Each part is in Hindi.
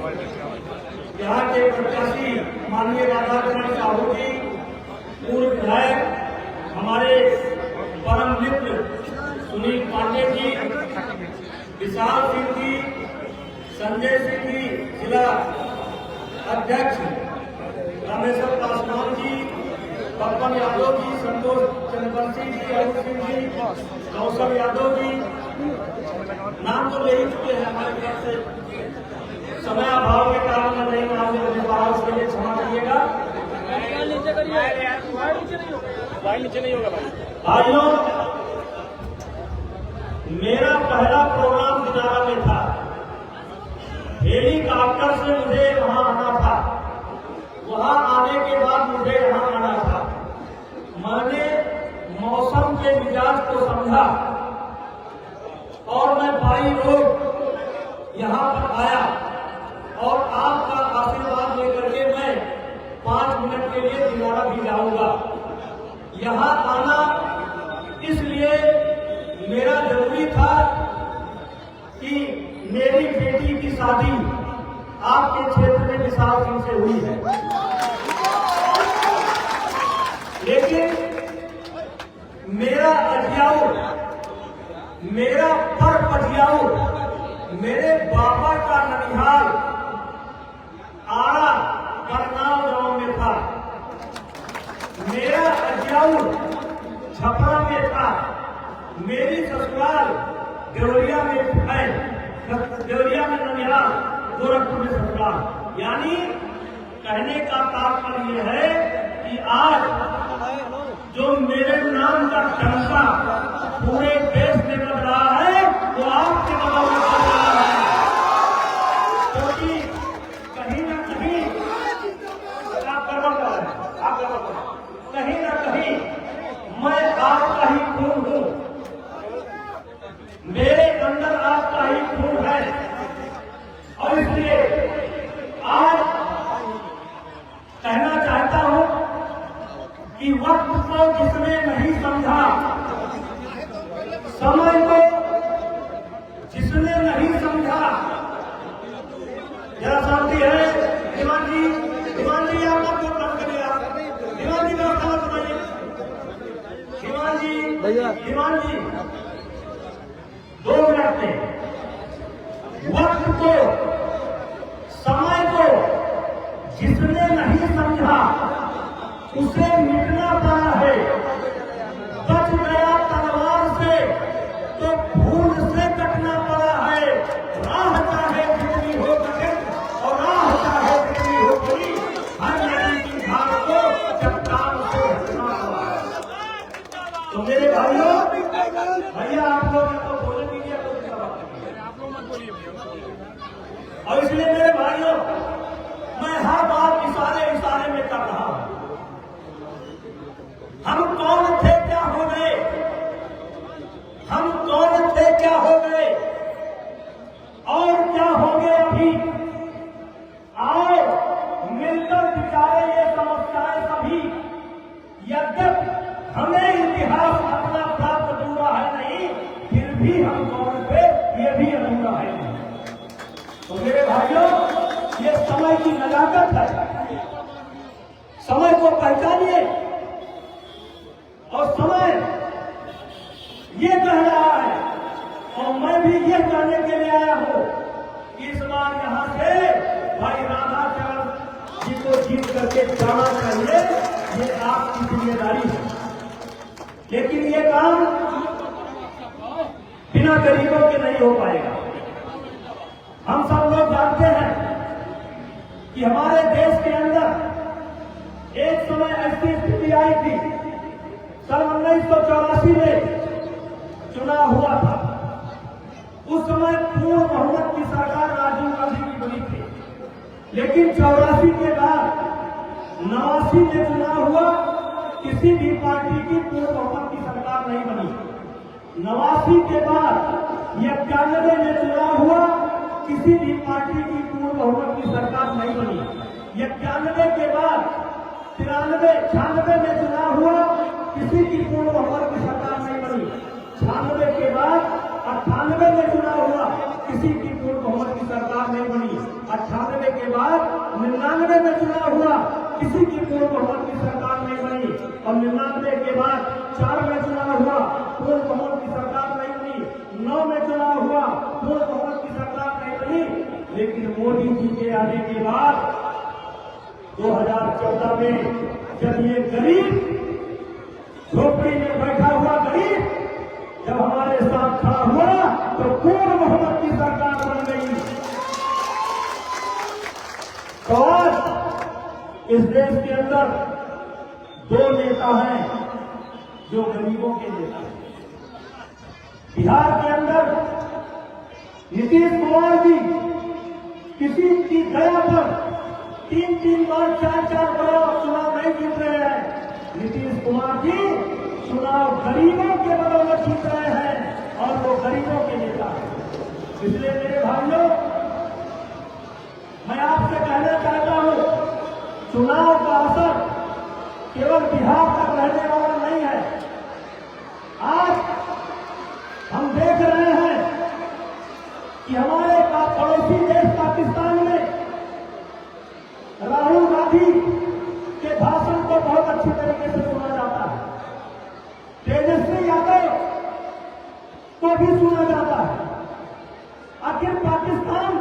यहाँ के प्रत्याशी माननीय राधाकरण साहू जी, पूर्व विधायक हमारे परम मित्र सुनील पांडे जी, विशाल सिंह जी, संजय सिंह जी, जिला अध्यक्ष रामेश्वर पासवान जी, पवन यादव जी, संतोष चंद्रवंशी जी, अरुण सिंह जी, कौशल यादव जी, नाम तो ले ही चुके हैं हमारे तरफ से। समय अभाव के कारण मैं नहीं नाम लेने पा रहा, उसके लिए क्षमा करिएगा। नीचे नहीं होगा भाइयों, मेरा पहला प्रोग्राम दिनारा में था। हेलीकॉप्टर से मुझे वहां आना था। वहां आने के बाद मुझे यहां आना था। मैंने मौसम के मिजाज को समझा और मैं बाई रोड यहां पर आया और आपका आशीर्वाद लेकर के मैं 5 मिनट के लिए दिनारा भी जाऊंगा। यहां आना इसलिए मेरा जरूरी था कि मेरी बेटी की शादी आपके क्षेत्र में विशाल सिंह से हुई है, लेकिन मेरा अजियाऊ, मेरा पर पटियाऊ, मेरे बाबा का ननिहाल आरा करनाल गांव में था। मेरा अजियाऊ छपरा में था। मेरी ससुराल देवरिया में है, देवरिया में ननिहाल, गोरखपुर में ससुराल। यानी कहने का तात्पर्य है कि आज जो मेरे नाम का डंका पूरे देश में बज रहा है वो आपके बदौलत बज रहा है, क्योंकि कहीं न कहीं आप गड़बड़ कर रहे हैं, आप गड़बड़ कर रहे हैं। कहीं न कहीं मैं आपका ही खून हूं, मेरे अंदर आपका ही खून है और इसलिए आज कहना चाहता हूं कि वक्त को जिसने नहीं समझा, समय को जिसने नहीं समझा, जरा शांति है। दीवान जी आप आपको कम करिए, दीवान जी व्यवस्था सुनाइए। दीवान जी 2 मिनट में वक्त को, समय को जिसने नहीं समझा उसे मिटना पड़ा है। बच गया तलवार से तो फूल से कटना पड़ा है। राह चाहे जितनी हो कठिन और राह चाहे जितनी हो बड़ी, हर नदी की धार को चट्टान से हटना पड़ा है। तो मेरे भाइयों, भैया आप लोग तो बोले दीजिए, आप लोग मत बोलिए। और इसलिए मेरे भाइयों, मैं हर बात इशारे में कर रहा हूं। हम कौन थे, क्या हो गए? हम कौन थे, क्या हो गए और क्या होंगे अभी? आओ मिलकर विचारे ये समस्याएं सभी। यद्यप हमें इतिहास अपना प्राप्त अधूरा है नहीं, फिर भी हम कौन थे ये भी अधूरा है नहीं। तो मेरे भाइयों, ये समय की नजाकत है। समय को पहचानिए और समय ये कह रहा है और मैं भी ये कहने के लिए आया हूं कि इस बार यहां से भाई राधाकरण जी को जीत करके जाना चाहिए। ये आपकी जिम्मेदारी है, लेकिन ये काम बिना गरीबों के नहीं हो पाएगा। हम सब लोग जानते हैं कि हमारे देश के अंदर एक समय ऐसी स्थिति आई थी, सन 1984 में चुनाव हुआ था। उस समय पूर्ण बहुमत की सरकार राजीव गांधी की बनी थी, लेकिन 84 के बाद 89 में चुनाव हुआ, किसी भी पार्टी की पूर्ण बहुमत की सरकार नहीं बनी। 89 के बाद 91 में चुनाव हुआ, किसी भी पार्टी की पूर्ण बहुमत की सरकार नहीं बनी। 91 के बाद 93-96 में चुनाव हुआ, किसी की पूर्ण बहुमत की सरकार नहीं बनी। 96 के बाद 98 में चुनाव हुआ, किसी की पूर्ण बहुमत की सरकार नहीं बनी। 98 के बाद 99 में चुनाव हुआ, किसी की पूर्ण बहुमत की सरकार नहीं बनी, और 99 के बाद 4 में चुनाव हुआ, पूर्ण बहुमत की सरकार नहीं बनी, 9 में चुनाव हुआ, पूर्ण बहुमत की सरकार नहीं बनी। लेकिन मोदी जी के आने के बाद 2014 में जब ये गरीब झोपड़ी में बैठा हुआ गरीब जब हमारे साथ खड़ा हुआ तो पूर्ण बहुमत की सरकार बन गई। तो आज इस देश के अंदर 2 नेता हैं जो गरीबों के नेता हैं। बिहार के अंदर नीतीश कुमार जी किसी की दया पर 3-3 बार 4-4 बार चुनाव नहीं जीत रहे हैं। नीतीश कुमार जी चुनाव गरीबों के बदौलत जीत रहे हैं और वो गरीबों के नेता हैं। इसलिए मेरे भाइयों, मैं आपसे कहना चाहता हूं, चुनाव का असर केवल बिहार तक रहने वाला नहीं है। आज हम देख रहे हैं कि हमारे पड़ोसी देश पाकिस्तान में राहुल गांधी के भाषण को बहुत अच्छी तरीके से सुना जाता है, तेजस्वी यादव को भी सुना जाता है। आखिर पाकिस्तान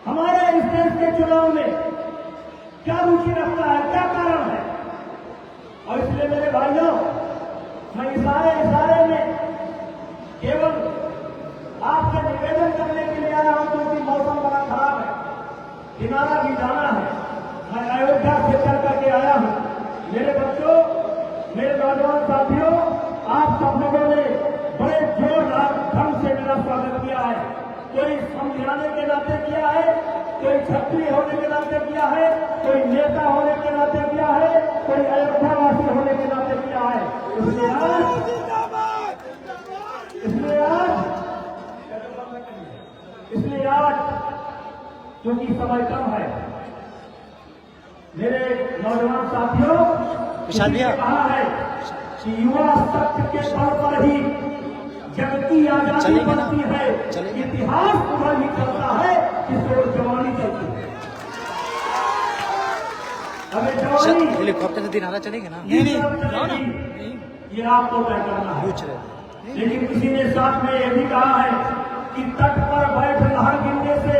हमारे इस देश के चुनाव में क्या रुचि रखता है, क्या कारण है? और इसलिए मेरे भाइयों, मैं इशारे में केवल आपसे निवेदन करने के लिए आया हूं, क्योंकि मौसम बड़ा खराब है, किनारा भी जाना है। मैं अयोध्या से चल करके आया हूं। मेरे बच्चों, मेरे नौजवान साथियों, आप सब लोगों ने बड़े जोरदार ढंग से मेरा स्वागत किया है। कोई समझाने के नाते किया है, कोई छत्री होने के नाते किया है, कोई नेता होने के नाते किया है, कोई अयोध्यावासी होने के नाते किया है। इसलिए आज क्योंकि समय कम है, मेरे नौजवान साथियों, विशाल भैया कहा है कि युवा सत्य के बल पर ही जग की आजादी बनती है, इतिहास पूरा ही चलता है, किशोर जवानी चलती है। हमें जवानी हेलीकॉप्टर से दिनारा चलेंगे ना? नहीं, ये आपको तय करना है। लेकिन किसी ने साथ में यह भी कहा है कि तट पर बैठ नहर गिरने से,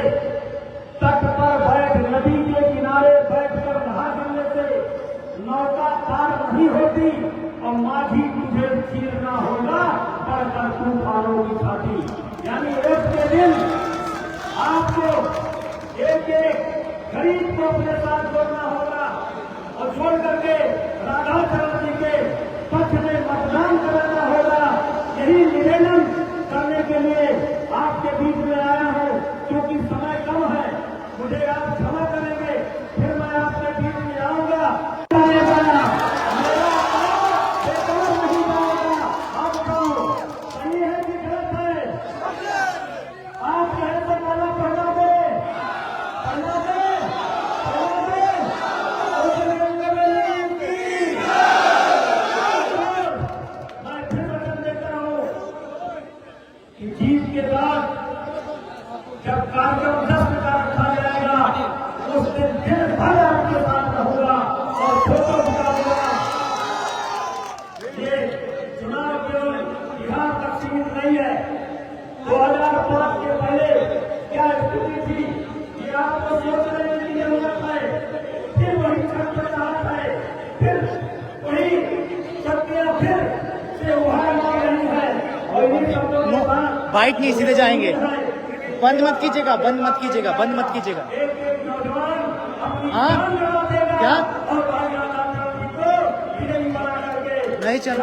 तट पर बैठ नदी के किनारे बैठकर नहर गिरने से नौका पार नहीं होती, और माझी तुझे चीरना होगा बढ़कर तूफानों की छाती। यानी एक के दिन आपको एक गरीब को अपने साथ जोड़ना होगा और छोड़ करके राधाचरण जी के पक्ष में मतदान कराना होगा। यही निवेदन करने के लिए आपके बीच में आया हूं, क्योंकि समय कम है। मुझे आप क्षमा करेंगे, फिर मैं आपके बीच में आऊंगा। मेरा बेकार नहीं जाएगा। आप बताओ, सही है कि गलत है? आप कहे तो माला पहना दे, पहना दे, पहना दे। मैं फिर वचन देता हूं कि जीत के बाद जब कार्यक्रम 10 का रखा जाएगा, उस दिन दिन भर आपके साथ रहूंगा और फोटो निकालूंगा। ये चुनाव केवल बिहार तक सीमित नहीं है। 2005 के पहले क्या स्थिति थी, ये आपको सोचने की जरूरत है। फिर वही छटपटाहट है, फिर वही शक्तियां फिर से उभार मार रही है। और ये शब्दों के बाद बाइट नहीं, सीधे जाएंगे। बंद मत कीजिएगा, बंद मत कीजिएगा, बंद मत कीजिएगा। हाँ क्या नहीं चल